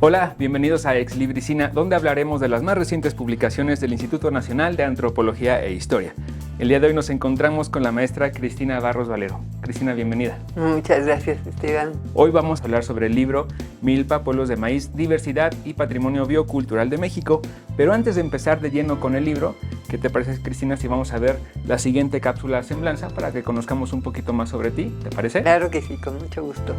Hola, bienvenidos a Ex Libricina, donde hablaremos de las más recientes publicaciones del Instituto Nacional de Antropología e Historia. El día de hoy nos encontramos con la maestra Cristina Barros Valero. Cristina, bienvenida. Muchas gracias, Esteban. Hoy vamos a hablar sobre el libro Milpa, Pueblos de Maíz, Diversidad y Patrimonio Biocultural de México. Pero antes de empezar de lleno con el libro, ¿qué te parece, Cristina, si vamos a ver la siguiente cápsula semblanza para que conozcamos un poquito más sobre ti? ¿Te parece? Claro que sí, con mucho gusto.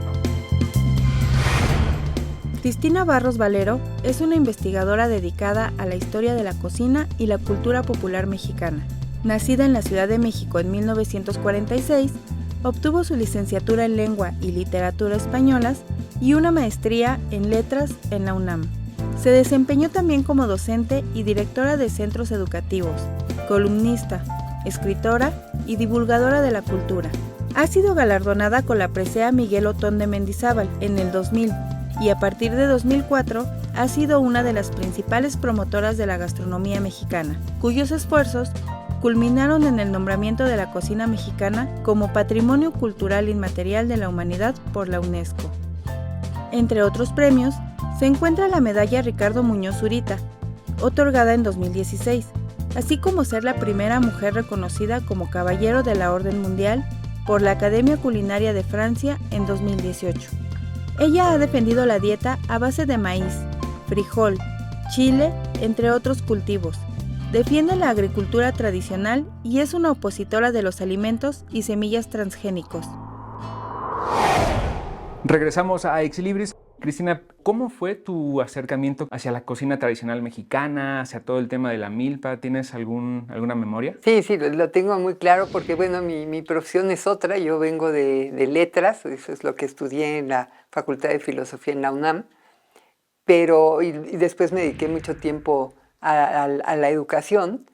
Cristina Barros Valero es una investigadora dedicada a la historia de la cocina y la cultura popular mexicana. Nacida en la Ciudad de México en 1946, obtuvo su licenciatura en Lengua y Literatura Españolas y una maestría en Letras en la UNAM. Se desempeñó también como docente y directora de centros educativos, columnista, escritora y divulgadora de la cultura. Ha sido galardonada con la presea Miguel Otón de Mendizábal en el 2000 y a partir de 2004 ha sido una de las principales promotoras de la gastronomía mexicana, cuyos esfuerzos culminaron en el nombramiento de la cocina mexicana como Patrimonio Cultural Inmaterial de la Humanidad por la UNESCO. Entre otros premios, se encuentra la medalla Ricardo Muñoz Zurita, otorgada en 2016, así como ser la primera mujer reconocida como Caballero de la Orden Mundial por la Academia Culinaria de Francia en 2018. Ella ha defendido la dieta a base de maíz, frijol, chile, entre otros cultivos. Defiende la agricultura tradicional y es una opositora de los alimentos y semillas transgénicos. Regresamos a Ex Libris. Cristina, ¿cómo fue tu acercamiento hacia la cocina tradicional mexicana, hacia todo el tema de la milpa? ¿Tienes alguna memoria? Sí, lo tengo muy claro porque, bueno, mi profesión es otra. Yo vengo de letras, eso es lo que estudié en la Facultad de Filosofía en la UNAM, pero y después me dediqué mucho tiempo a la educación,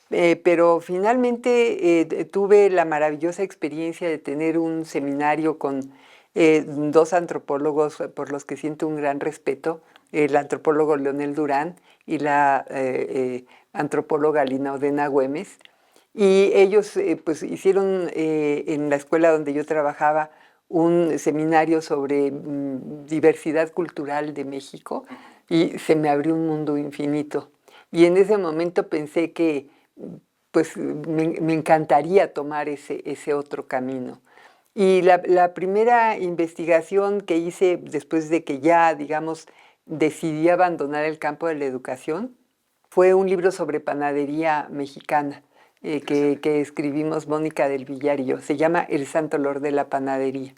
pero finalmente tuve la maravillosa experiencia de tener un seminario con dos antropólogos por los que siento un gran respeto, el antropólogo Leonel Durán y la antropóloga Lina Odena Güemes, y ellos pues hicieron en la escuela donde yo trabajaba un seminario sobre diversidad cultural de México y se me abrió un mundo infinito. Y en ese momento pensé que pues me encantaría tomar ese otro camino. Y la primera investigación que hice después de que ya, digamos, decidí abandonar el campo de la educación fue un libro sobre panadería mexicana que escribimos Mónica del Villar y yo. Se llama El Santo Olor de la Panadería.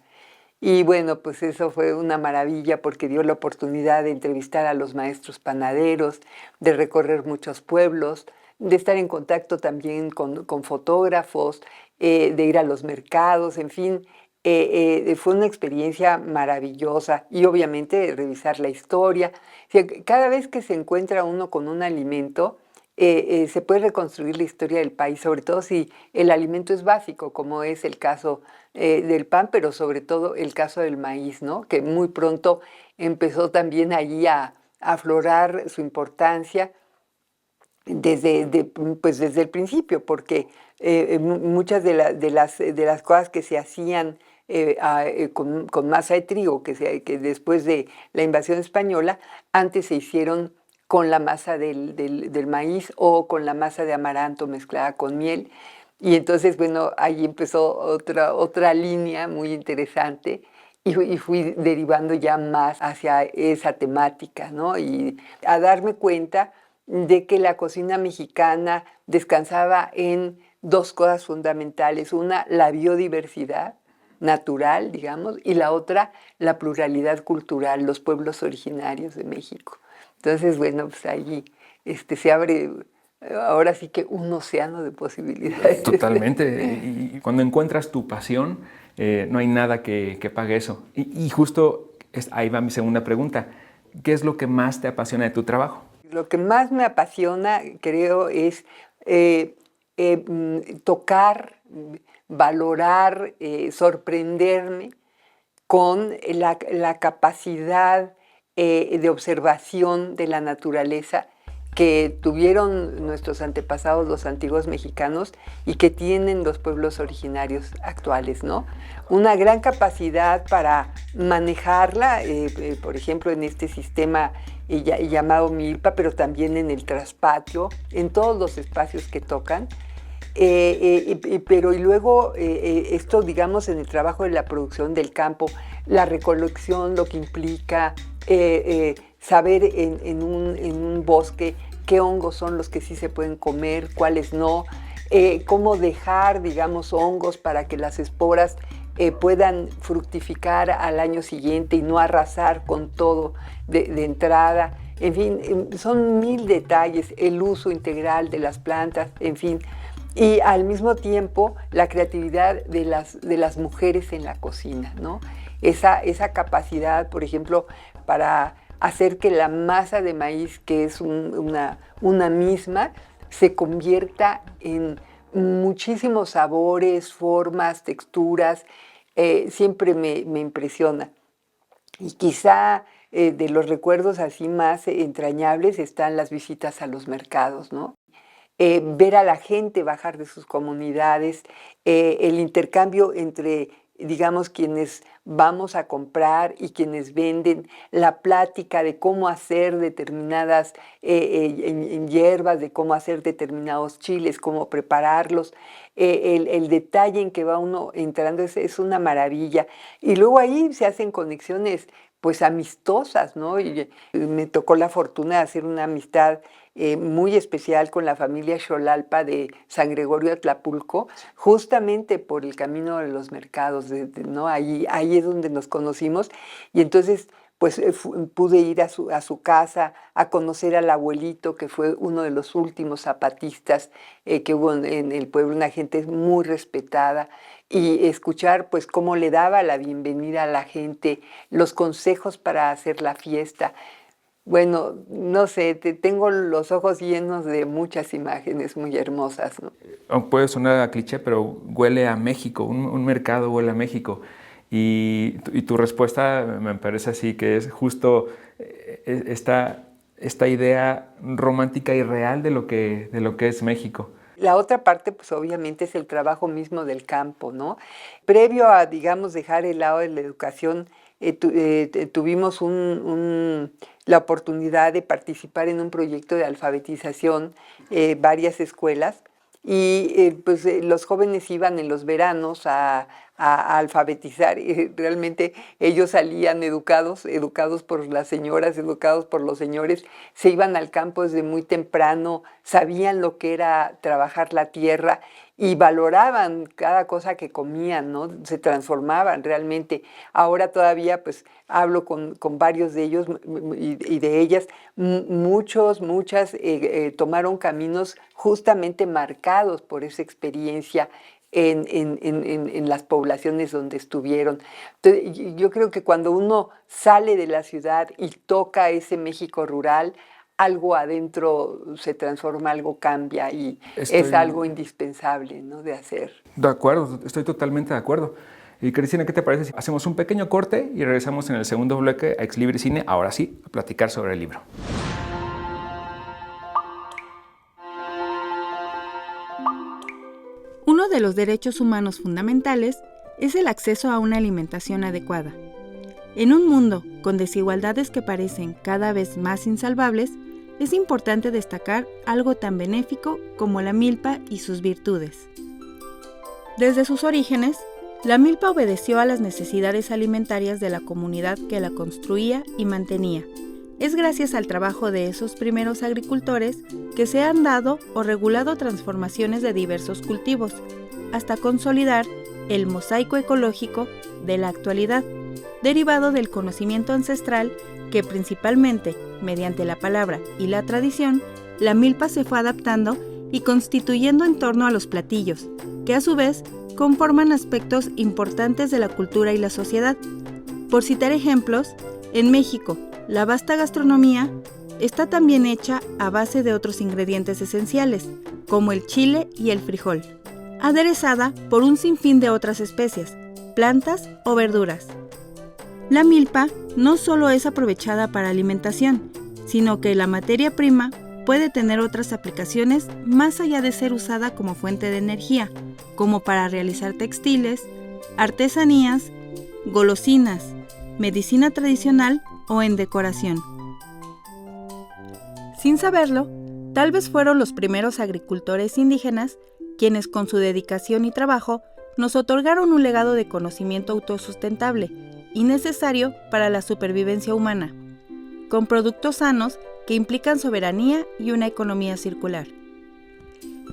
Y bueno, pues eso fue una maravilla porque dio la oportunidad de entrevistar a los maestros panaderos, de recorrer muchos pueblos, de estar en contacto también con fotógrafos, de ir a los mercados, en fin. Fue una experiencia maravillosa y obviamente revisar la historia. O sea, cada vez que se encuentra uno con un alimento, se puede reconstruir la historia del país, sobre todo si el alimento es básico, como es el caso del pan, pero sobre todo el caso del maíz, ¿no? Que muy pronto empezó también allí a aflorar su importancia pues desde el principio, porque muchas de las cosas que se hacían con masa de trigo, que después de la invasión española, antes se hicieron con la masa del maíz o con la masa de amaranto mezclada con miel. Y entonces, bueno, ahí empezó otra línea muy interesante y fui derivando ya más hacia esa temática, ¿no? Y a darme cuenta de que la cocina mexicana descansaba en dos cosas fundamentales. Una, la biodiversidad natural, digamos, y la otra, la pluralidad cultural, los pueblos originarios de México. Entonces, bueno, pues allí se abre ahora sí que un océano de posibilidades. Totalmente. Y cuando encuentras tu pasión, no hay nada que pague eso. Y justo ahí va mi segunda pregunta. ¿Qué es lo que más te apasiona de tu trabajo? Lo que más me apasiona, creo, es tocar, valorar, sorprenderme con la capacidad de observación de la naturaleza que tuvieron nuestros antepasados, los antiguos mexicanos, y que tienen los pueblos originarios actuales, ¿no? Una gran capacidad para manejarla, por ejemplo, en este sistema llamado milpa, pero también en el traspatio, en todos los espacios que tocan. Pero luego esto, digamos, en el trabajo de la producción del campo, la recolección, lo que implica saber en un bosque qué hongos son los que sí se pueden comer, cuáles no, cómo dejar, digamos, hongos para que las esporas puedan fructificar al año siguiente y no arrasar con todo de entrada. En fin, son 1000 detalles, el uso integral de las plantas, en fin. Y al mismo tiempo la creatividad de las mujeres en la cocina, ¿no? Esa capacidad, por ejemplo, para hacer que la masa de maíz, que es una misma, se convierta en muchísimos sabores, formas, texturas, siempre me impresiona. Y quizá de los recuerdos así más entrañables están las visitas a los mercados, ¿no? Ver a la gente bajar de sus comunidades, el intercambio entre, digamos, quienes vamos a comprar y quienes venden, la plática de cómo hacer determinadas en hierbas, de cómo hacer determinados chiles, cómo prepararlos, el detalle en que va uno entrando es una maravilla. Y luego ahí se hacen conexiones pues amistosas, ¿no? Y me tocó la fortuna de hacer una amistad muy especial con la familia Xolalpa de San Gregorio Atlapulco, justamente por el camino de los mercados, ¿no? Ahí es donde nos conocimos, y entonces pues pude ir a su casa a conocer al abuelito, que fue uno de los últimos zapatistas que hubo en el pueblo, una gente muy respetada, y escuchar pues cómo le daba la bienvenida a la gente, los consejos para hacer la fiesta. Bueno, no sé, tengo los ojos llenos de muchas imágenes muy hermosas, ¿no? Puede sonar a cliché, pero huele a México, un mercado huele a México. Y tu respuesta me parece así, que es justo esta idea romántica y real de lo que es México. La otra parte, pues obviamente es el trabajo mismo del campo, ¿no? Previo a, digamos, dejar el lado de la educación, tuvimos la oportunidad de participar en un proyecto de alfabetización, varias escuelas, y pues los jóvenes iban en los veranos a alfabetizar, y realmente ellos salían educados por las señoras, educados por los señores, se iban al campo desde muy temprano, sabían lo que era trabajar la tierra y valoraban cada cosa que comían, ¿no? Se transformaban realmente. Ahora todavía pues hablo con varios de ellos y de ellas, muchas tomaron caminos justamente marcados por esa experiencia en las poblaciones donde estuvieron. Entonces, yo creo que cuando uno sale de la ciudad y toca ese México rural, algo adentro se transforma, algo cambia, y es algo indispensable, ¿no?, de hacer. De acuerdo, estoy totalmente de acuerdo. Y Cristina, ¿qué te parece si hacemos un pequeño corte y regresamos en el segundo bloque a Ex Libris Cine, ahora sí, a platicar sobre el libro? Uno de los derechos humanos fundamentales es el acceso a una alimentación adecuada. En un mundo con desigualdades que parecen cada vez más insalvables, es importante destacar algo tan benéfico como la milpa y sus virtudes. Desde sus orígenes, la milpa obedeció a las necesidades alimentarias de la comunidad que la construía y mantenía. Es gracias al trabajo de esos primeros agricultores que se han dado o regulado transformaciones de diversos cultivos, hasta consolidar el mosaico ecológico de la actualidad, derivado del conocimiento ancestral que principalmente, mediante la palabra y la tradición, la milpa se fue adaptando y constituyendo en torno a los platillos, que a su vez conforman aspectos importantes de la cultura y la sociedad. Por citar ejemplos, en México, la vasta gastronomía está también hecha a base de otros ingredientes esenciales, como el chile y el frijol, aderezada por un sinfín de otras especias, plantas o verduras. La milpa no solo es aprovechada para alimentación, sino que la materia prima puede tener otras aplicaciones más allá de ser usada como fuente de energía, como para realizar textiles, artesanías, golosinas, medicina tradicional o en decoración. Sin saberlo, tal vez fueron los primeros agricultores indígenas quienes con su dedicación y trabajo nos otorgaron un legado de conocimiento autosustentable y necesario para la supervivencia humana, con productos sanos que implican soberanía y una economía circular.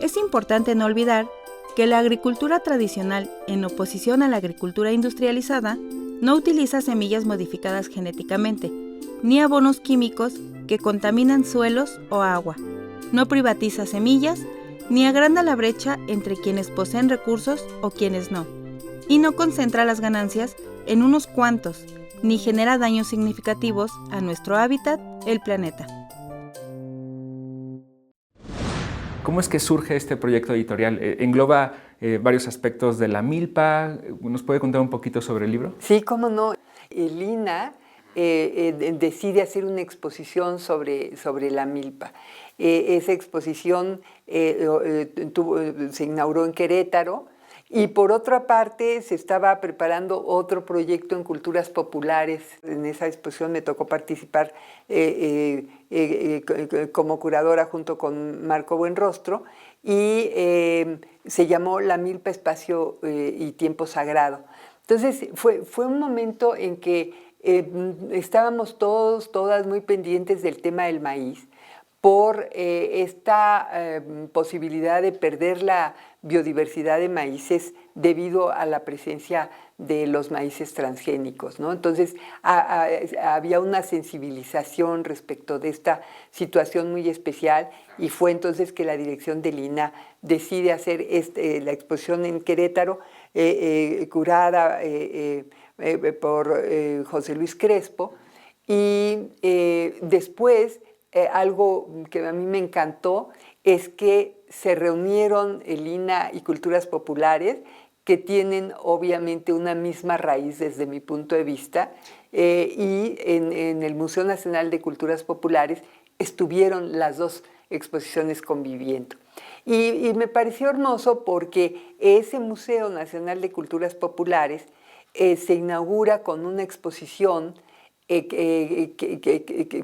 Es importante no olvidar que la agricultura tradicional, en oposición a la agricultura industrializada, no utiliza semillas modificadas genéticamente, ni abonos químicos que contaminan suelos o agua, no privatiza semillas, ni agranda la brecha entre quienes poseen recursos o quienes no, y no concentra las ganancias en unos cuantos, ni genera daños significativos a nuestro hábitat, el planeta. ¿Cómo es que surge este proyecto editorial? Engloba varios aspectos de la milpa. ¿Nos puede contar un poquito sobre el libro? Sí, cómo no. El INAH decide hacer una exposición sobre la milpa. Esa exposición se inauguró en Querétaro. Y por otra parte, se estaba preparando otro proyecto en culturas populares. En esa exposición me tocó participar como curadora junto con Marco Buenrostro y se llamó La Milpa, Espacio y Tiempo Sagrado. Entonces, fue un momento en que estábamos todas muy pendientes del tema del maíz por esta posibilidad de perder la biodiversidad de maíces debido a la presencia de los maíces transgénicos, ¿no? Entonces, había una sensibilización respecto de esta situación muy especial y fue entonces que la dirección del INAH decide hacer la exposición en Querétaro, curada por José Luis Crespo, y después algo que a mí me encantó es que se reunieron el INAH y Culturas Populares, que tienen obviamente una misma raíz desde mi punto de vista, y en el Museo Nacional de Culturas Populares estuvieron las dos exposiciones conviviendo. Y me pareció hermoso porque ese Museo Nacional de Culturas Populares se inaugura con una exposición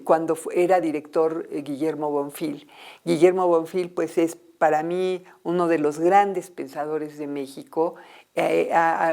cuando era director Guillermo Bonfil. Guillermo Bonfil pues es para mí uno de los grandes pensadores de México,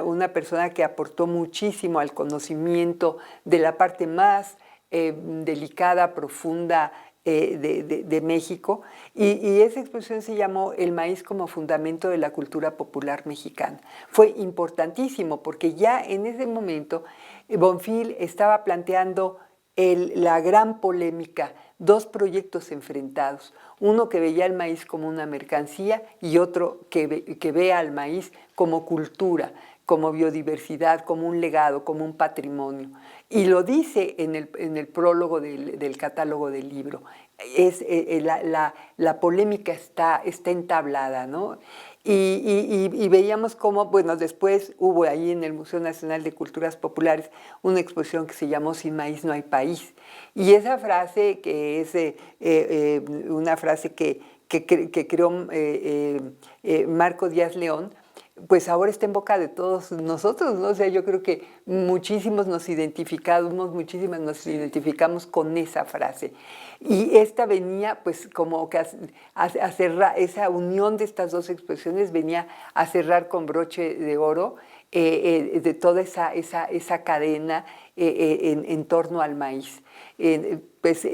una persona que aportó muchísimo al conocimiento de la parte más delicada, profunda de México, y esa exposición se llamó El maíz como fundamento de la cultura popular mexicana. Fue importantísimo porque ya en ese momento Bonfil estaba planteando la gran polémica, dos proyectos enfrentados, uno que veía el maíz como una mercancía y otro que vea al maíz como cultura, como biodiversidad, como un legado, como un patrimonio. Y lo dice en el prólogo del catálogo del libro. La polémica está entablada, ¿no? Y veíamos cómo, bueno, después hubo ahí en el Museo Nacional de Culturas Populares una exposición que se llamó Sin maíz no hay país. Y esa frase, que es una frase que creó Marco Díaz León, pues ahora está en boca de todos nosotros, ¿no? O sea, yo creo que muchísimas nos identificamos con esa frase. Y esta venía, pues, como que a cerrar, esa unión de estas dos expresiones venía a cerrar con broche de oro de toda esa cadena en torno al maíz. Pues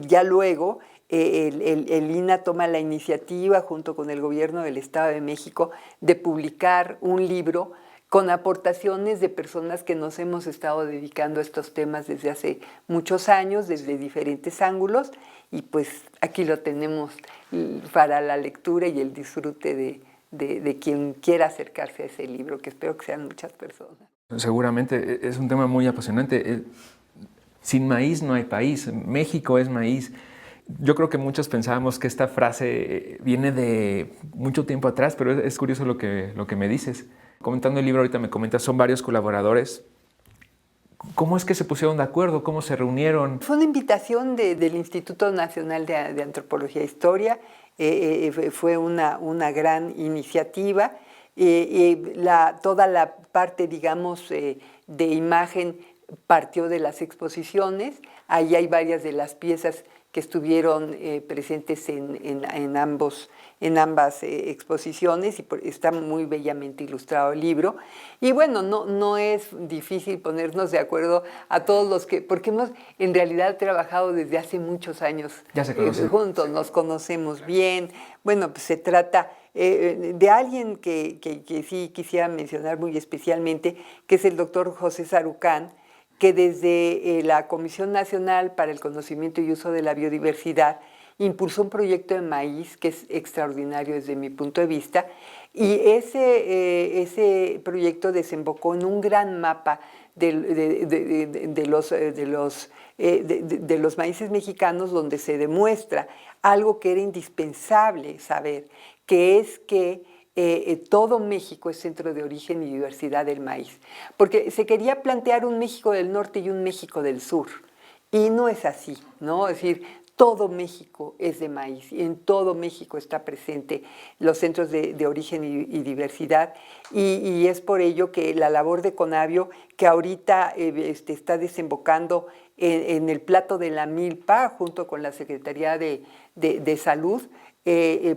ya luego el INAH toma la iniciativa junto con el gobierno del Estado de México de publicar un libro con aportaciones de personas que nos hemos estado dedicando a estos temas desde hace muchos años, desde diferentes ángulos, y pues aquí lo tenemos para la lectura y el disfrute de quien quiera acercarse a ese libro, que espero que sean muchas personas. Seguramente es un tema muy apasionante. Sin maíz no hay país, México es maíz. Yo creo que muchos pensábamos que esta frase viene de mucho tiempo atrás, pero es curioso lo que me dices. Comentando el libro ahorita me comentas, son varios colaboradores. ¿Cómo es que se pusieron de acuerdo? ¿Cómo se reunieron? Fue una invitación del Instituto Nacional de Antropología e Historia. Fue una gran iniciativa. Toda la parte, digamos, de imagen partió de las exposiciones. Ahí hay varias de las piezas que estuvieron presentes en ambas exposiciones y está muy bellamente ilustrado el libro. Y bueno, no es difícil ponernos de acuerdo a todos los que, porque hemos en realidad trabajado desde hace muchos años Ya se conocen. juntos, nos conocemos bien. Bueno, pues se trata de alguien que sí quisiera mencionar muy especialmente, que es el doctor José Sarucán, que desde la Comisión Nacional para el Conocimiento y Uso de la Biodiversidad impulsó un proyecto de maíz que es extraordinario desde mi punto de vista, y ese proyecto desembocó en un gran mapa de los maíces mexicanos, donde se demuestra algo que era indispensable saber, que es que todo México es centro de origen y diversidad del maíz, porque se quería plantear un México del norte y un México del sur, y no es así, ¿no? Es decir, todo México es de maíz y en todo México está presente los centros de origen y diversidad, y es por ello que la labor de Conavio, que ahorita está desembocando en el plato de la milpa junto con la Secretaría de Salud,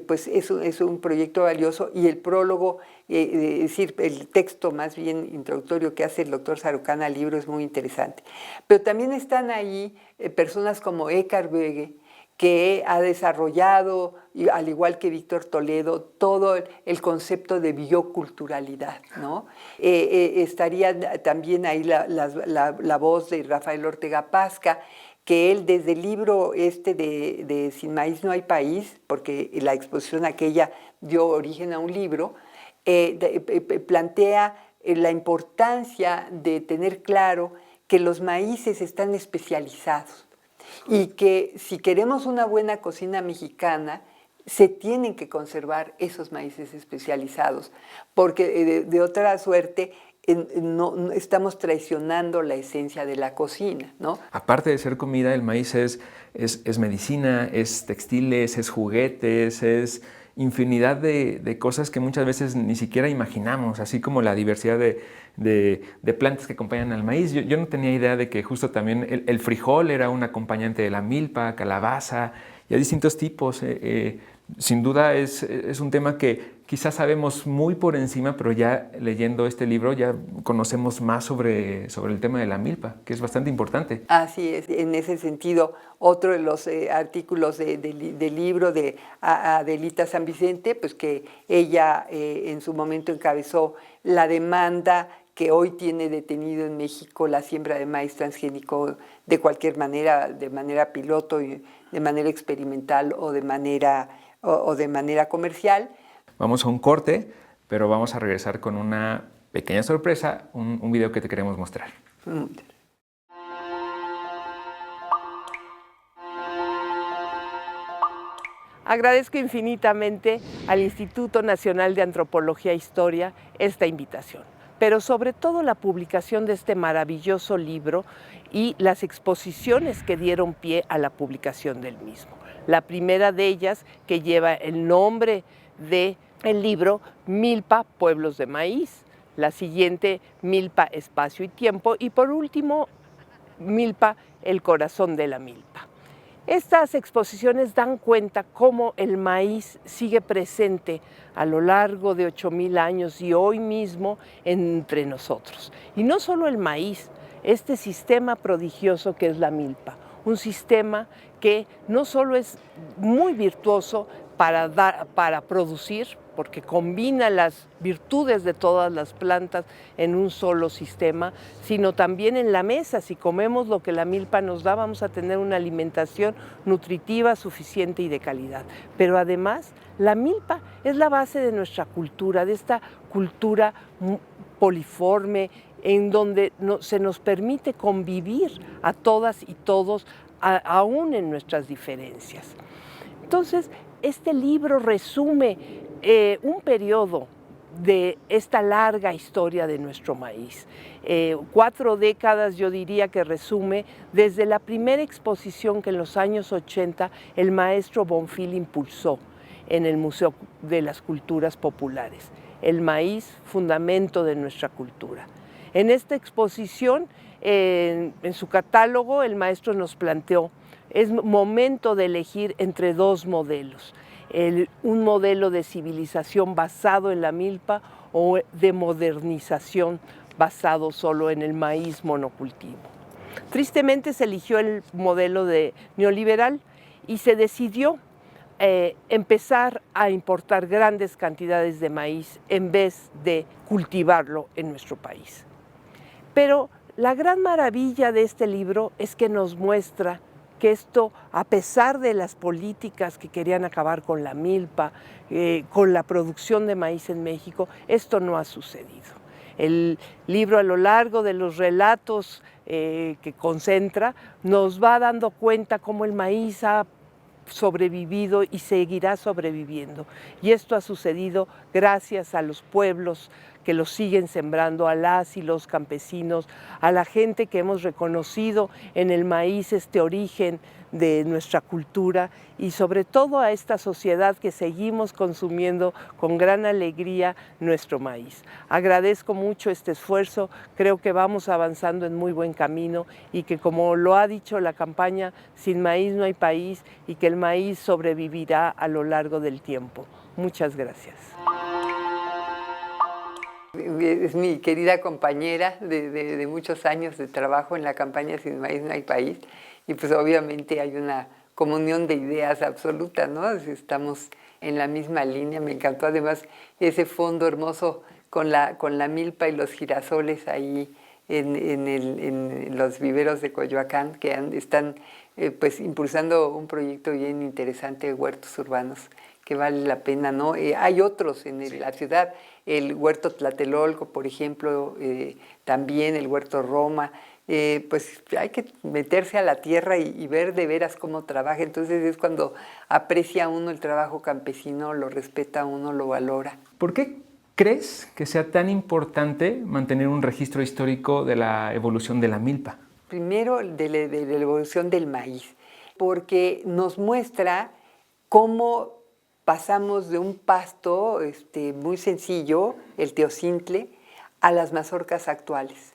pues es un proyecto valioso, y el prólogo, es decir, el texto más bien introductorio que hace el doctor Sarucán al libro es muy interesante. Pero también están ahí personas como Écar Böge, que ha desarrollado, al igual que Víctor Toledo, todo el concepto de bioculturalidad, ¿no? Estaría también ahí la voz de Rafael Ortega Pasca, que él desde el libro de Sin Maíz no hay país, porque la exposición aquella dio origen a un libro, plantea la importancia de tener claro que los maíces están especializados y que si queremos una buena cocina mexicana, se tienen que conservar esos maíces especializados, porque de otra suerte no estamos traicionando la esencia de la cocina, ¿no? Aparte de ser comida, el maíz es medicina, es textiles, es juguetes, es infinidad de cosas que muchas veces ni siquiera imaginamos, así como la diversidad de plantas que acompañan al maíz. Yo no tenía idea de que justo también el frijol era un acompañante de la milpa, calabaza, y hay distintos tipos. Sin duda es un tema que quizás sabemos muy por encima, pero ya leyendo este libro ya conocemos más sobre el tema de la milpa, que es bastante importante. Así es, en ese sentido, otro de los artículos del libro de Adelita San Vicente, pues que ella en su momento encabezó la demanda que hoy tiene detenido en México la siembra de maíz transgénico de cualquier manera, de manera piloto, de manera experimental o de manera comercial. Vamos a un corte, pero vamos a regresar con una pequeña sorpresa, un video que te queremos mostrar. Agradezco infinitamente al Instituto Nacional de Antropología e Historia esta invitación, pero sobre todo la publicación de este maravilloso libro y las exposiciones que dieron pie a la publicación del mismo. La primera de ellas, que lleva el nombre del libro Milpa, Pueblos de Maíz. La siguiente, Milpa, Espacio y Tiempo. Y por último, Milpa, el corazón de la milpa. Estas exposiciones dan cuenta cómo el maíz sigue presente a lo largo de 8,000 años y hoy mismo entre nosotros. Y no solo el maíz, este sistema prodigioso que es la milpa, un sistema que no solo es muy virtuoso para producir, porque combina las virtudes de todas las plantas en un solo sistema, sino también en la mesa. Si comemos lo que la milpa nos da, vamos a tener una alimentación nutritiva, suficiente y de calidad. Pero además, la milpa es la base de nuestra cultura, de esta cultura poliforme, en donde se nos permite convivir a todas y todos, aún en nuestras diferencias. Entonces, este libro resume un periodo de esta larga historia de nuestro maíz. 4 décadas, yo diría, que resume desde la primera exposición que en los años 80 el maestro Bonfil impulsó en el Museo de las Culturas Populares. El maíz, fundamento de nuestra cultura. En esta exposición, en su catálogo, el maestro nos planteó: es momento de elegir entre 2 modelos. Un modelo de civilización basado en la milpa o de modernización basado solo en el maíz monocultivo. Tristemente se eligió el modelo de neoliberal y se decidió empezar a importar grandes cantidades de maíz en vez de cultivarlo en nuestro país. Pero la gran maravilla de este libro es que nos muestra que esto, a pesar de las políticas que querían acabar con la milpa, con la producción de maíz en México, esto no ha sucedido. El libro, a lo largo de los relatos que concentra, nos va dando cuenta cómo el maíz ha sobrevivido y seguirá sobreviviendo. Y esto ha sucedido gracias a los pueblos que los siguen sembrando, a las y los campesinos, a la gente que hemos reconocido en el maíz este origen de nuestra cultura y sobre todo a esta sociedad que seguimos consumiendo con gran alegría nuestro maíz. Agradezco mucho este esfuerzo, creo que vamos avanzando en muy buen camino y que, como lo ha dicho la campaña, sin maíz no hay país, y que el maíz sobrevivirá a lo largo del tiempo. Muchas gracias. Es mi querida compañera de muchos años de trabajo en la campaña Sin Maíz No Hay País, y pues obviamente hay una comunión de ideas absoluta, ¿no? Estamos en la misma línea. Me encantó además ese fondo hermoso con la milpa y los girasoles ahí en los viveros de Coyoacán, que están pues impulsando un proyecto bien interesante de huertos urbanos que vale la pena, ¿no? Hay otros en la ciudad, el huerto Tlatelolco, por ejemplo, también el huerto Roma. Pues hay que meterse a la tierra y ver de veras cómo trabaja. Entonces es cuando aprecia uno el trabajo campesino, lo respeta uno, lo valora. ¿Por qué crees que sea tan importante mantener un registro histórico de la evolución de la milpa? Primero, de la evolución del maíz, porque nos muestra cómo pasamos de un pasto muy sencillo, el teocintle, a las mazorcas actuales.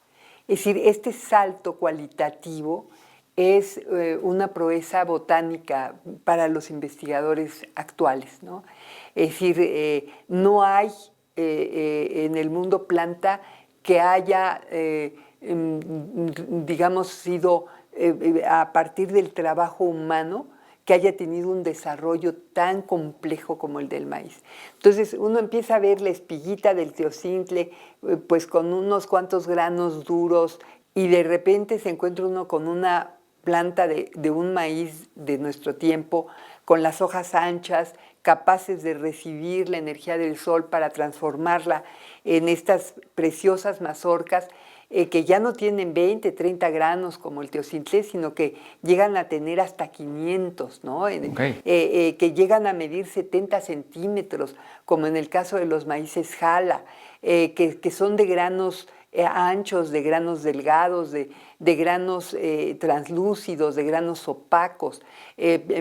Es decir, este salto cualitativo es una proeza botánica para los investigadores actuales, ¿no? Es decir, no hay en el mundo planta que haya, digamos, sido a partir del trabajo humano, que haya tenido un desarrollo tan complejo como el del maíz. Entonces uno empieza a ver la espiguita del teocintle pues con unos cuantos granos duros, y de repente se encuentra uno con una planta de un maíz de nuestro tiempo, con las hojas anchas, capaces de recibir la energía del sol para transformarla en estas preciosas mazorcas, que ya no tienen 20, 30 granos como el teocintle, sino que llegan a tener hasta 500, ¿no? Okay. Que llegan a medir 70 centímetros, como en el caso de los maíces jala, que son de granos anchos, de granos delgados, de granos translúcidos, de granos opacos.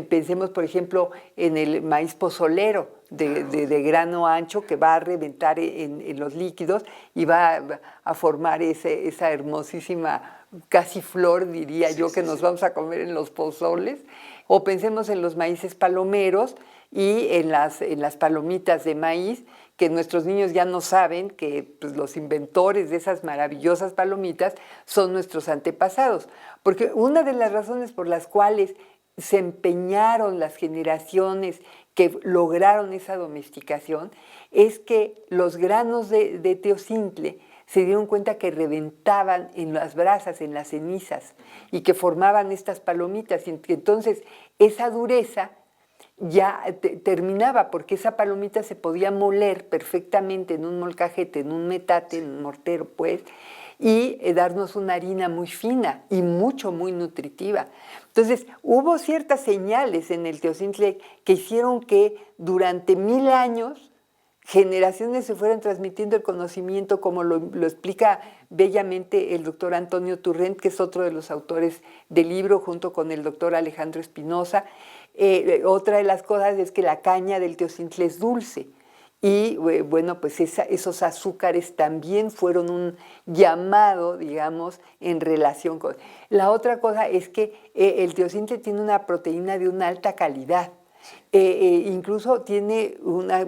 Pensemos, por ejemplo, en el maíz pozolero, de grano ancho, que va a reventar en los líquidos y va a formar esa hermosísima casi flor, diría yo, que nos vamos a comer en los pozoles. O pensemos en los maíces palomeros y en las palomitas de maíz, que nuestros niños ya no saben que pues, los inventores de esas maravillosas palomitas son nuestros antepasados. Porque una de las razones por las cuales se empeñaron las generaciones que lograron esa domesticación es que los granos de teocintle se dieron cuenta que reventaban en las brasas, en las cenizas, y que formaban estas palomitas. Y entonces esa dureza ya terminaba, porque esa palomita se podía moler perfectamente en un molcajete, en un metate, en un mortero, pues, y darnos una harina muy fina y muy nutritiva. Entonces, hubo ciertas señales en el teocintle que hicieron que durante 1000 años generaciones se fueran transmitiendo el conocimiento, como lo explica bellamente el doctor Antonio Turrent, que es otro de los autores del libro, junto con el doctor Alejandro Espinosa. Otra de las cosas es que la caña del teocintle es dulce. Y bueno, pues esos azúcares también fueron un llamado, digamos, en relación con... La otra cosa es que el teocintle tiene una proteína de una alta calidad. Incluso tiene una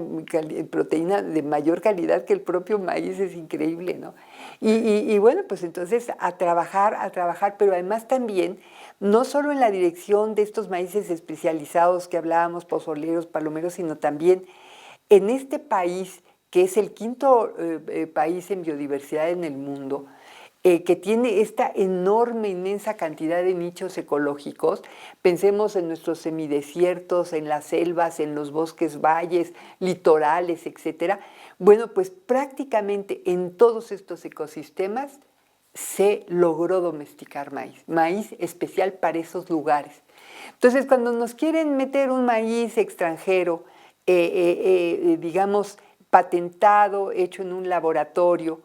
proteína de mayor calidad que el propio maíz, es increíble, ¿no? Y bueno, pues entonces a trabajar, pero además también, no solo en la dirección de estos maíces especializados que hablábamos, pozoleros, palomeros, sino también en este país, que es el quinto país en biodiversidad en el mundo, que tiene esta enorme, inmensa cantidad de nichos ecológicos. Pensemos en nuestros semidesiertos, en las selvas, en los bosques, valles, litorales, etc. Bueno, pues prácticamente en todos estos ecosistemas se logró domesticar maíz especial para esos lugares. Entonces, cuando nos quieren meter un maíz extranjero, digamos, patentado, hecho en un laboratorio,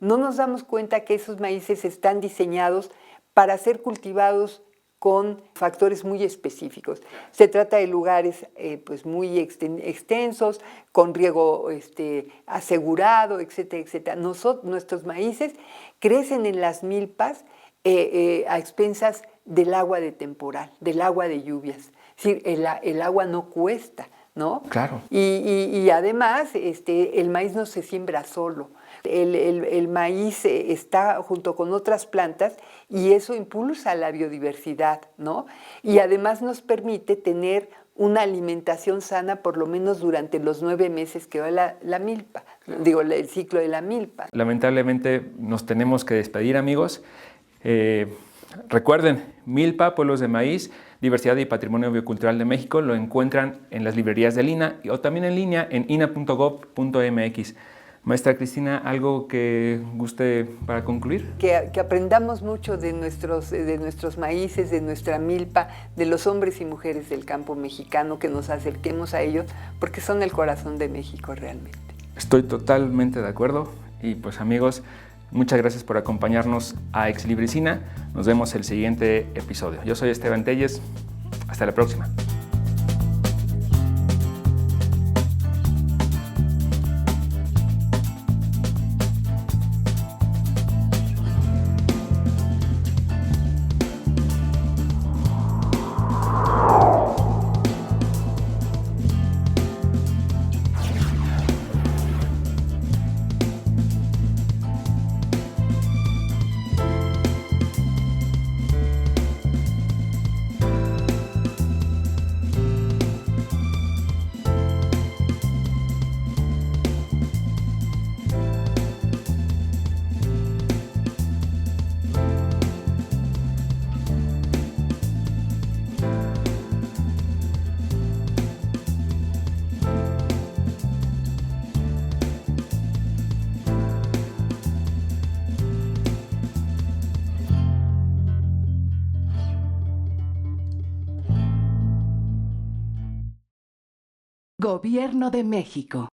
no nos damos cuenta que esos maíces están diseñados para ser cultivados con factores muy específicos. Se trata de lugares pues muy extensos, con riego asegurado, etcétera, etcétera. Nuestros maíces crecen en las milpas a expensas del agua de temporal, del agua de lluvias. Es decir, el agua no cuesta, ¿no? Claro. Y además el maíz no se siembra solo. El maíz está junto con otras plantas y eso impulsa la biodiversidad, ¿no? Y además nos permite tener una alimentación sana por lo menos durante los 9 meses que va la milpa, digo, el ciclo de la milpa. Lamentablemente nos tenemos que despedir, amigos. Recuerden, Milpa, Pueblos de Maíz, Diversidad y Patrimonio Biocultural de México, lo encuentran en las librerías del INAH o también en línea en ina.gov.mx. Maestra Cristina, ¿algo que guste para concluir? Que aprendamos mucho de nuestros maíces, de nuestra milpa, de los hombres y mujeres del campo mexicano, que nos acerquemos a ellos, porque son el corazón de México realmente. Estoy totalmente de acuerdo y pues amigos, muchas gracias por acompañarnos a Ex Libricina. Nos vemos el siguiente episodio. Yo soy Esteban Telles. Hasta la próxima. Gobierno de México.